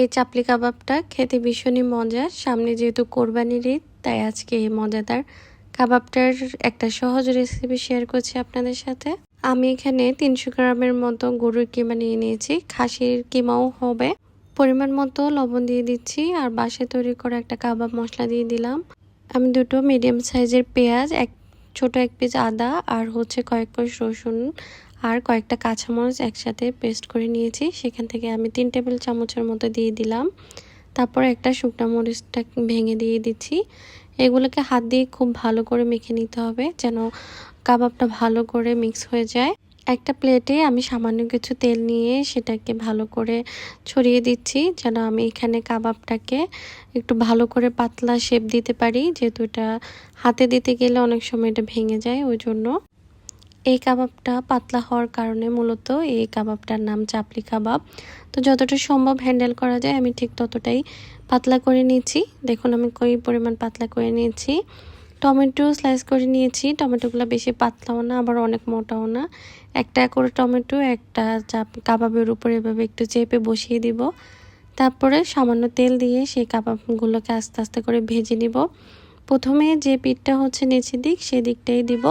এই চাপলি কাবাবটা খেতে ভীষণই মজা। সামনে যেহেতু কোরবানির ঈদ, তাই আজকে এই মজাদার কাবাবটার একটা সহজ রেসিপি শেয়ার করছি আপনাদের সাথে। আমি এখানে 300 গ্রামের মতো গরুর কিমা নিয়ে নিয়েছি, খাসির কিমাও হবে। পরিমাণ মতো লবণ দিয়ে দিচ্ছি আর বাসায় তৈরি করে একটা কাবাব মশলা দিয়ে দিলাম। আমি দুটো মিডিয়াম সাইজের পেঁয়াজ, ছোট এক পিস আদা আর কয়েক কোষ রসুন আর কয়েকটা কাঁচামরিচ একসাথে পেস্ট করে নিয়েছি। সেখান থেকে আমি 3 টেবিল চামচের মতো দিয়ে দিলাম। তারপরে একটা শুকনো মরিচটা ভেঙে দিয়ে দিচ্ছি। এগুলোকে হাত দিয়ে খুব ভালো করে মেখে নিতে হবে যেন কাবাবটা ভালো করে মিক্স হয়ে যায়। একটা প্লেটে আমি সামান্য কিছু তেল নিয়ে সেটাকে ভালো করে ছড়িয়ে দিচ্ছি যেন আমি এখানে কাবাবটাকে একটু ভালো করে পাতলা শেপ দিতে পারি, যেহেতু এটা হাতে দিতে গেলে অনেক সময় এটা ভেঙে যায়। ওই জন্য এই কাবাবটা পাতলা হওয়ার কারণে মূলত এই কাবাবটার নাম চাপলি কাবাব। তো যতটা সম্ভব হ্যান্ডেল করা যায় আমি ঠিক ততটাই পাতলা করে নিয়েছি। দেখুন আমি কই পরিমাণ পাতলা করে নিয়েছি। টমেটো স্লাইস করে নিয়েছি। টমেটোগুলো বেশি পাতলাও না আবার অনেক মোটাও না। একটা করে টমেটো একটা কাবাবের উপরে এভাবে একটু চেপে বসিয়ে দিব। তারপরে সামান্য তেল দিয়ে সেই কাবাবগুলোকে আস্তে আস্তে করে ভেজে নিব। প্রথমে যে পিঠটা নিচের দিক সেদিকটাই দিব,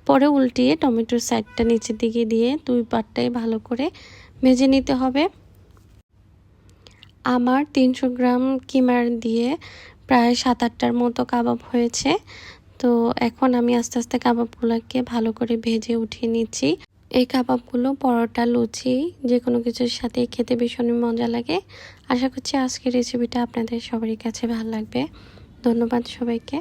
পরে উল্টিয়ে টমেটোর সাইডটা নিচের দিকে দিয়ে দুই পাটটাই ভালো করে ভেজে নিতে হবে। আমার 300 গ্রাম কিমার দিয়ে প্রায় 7-8টার মতো কাবাব হয়েছে। তো এখন আমি আস্তে আস্তে কাবাবগুলোকে ভালো করে ভেজে উঠিয়ে নিচ্ছি। এই কাবাবগুলো পরোটা, লুচি যে কোনো কিছুর সাথে খেতে ভীষণই মজা লাগে। আশা করছি আজকের রেসিপিটা আপনাদের সবারই কাছে ভালো লাগবে। ধন্যবাদ সবাইকে।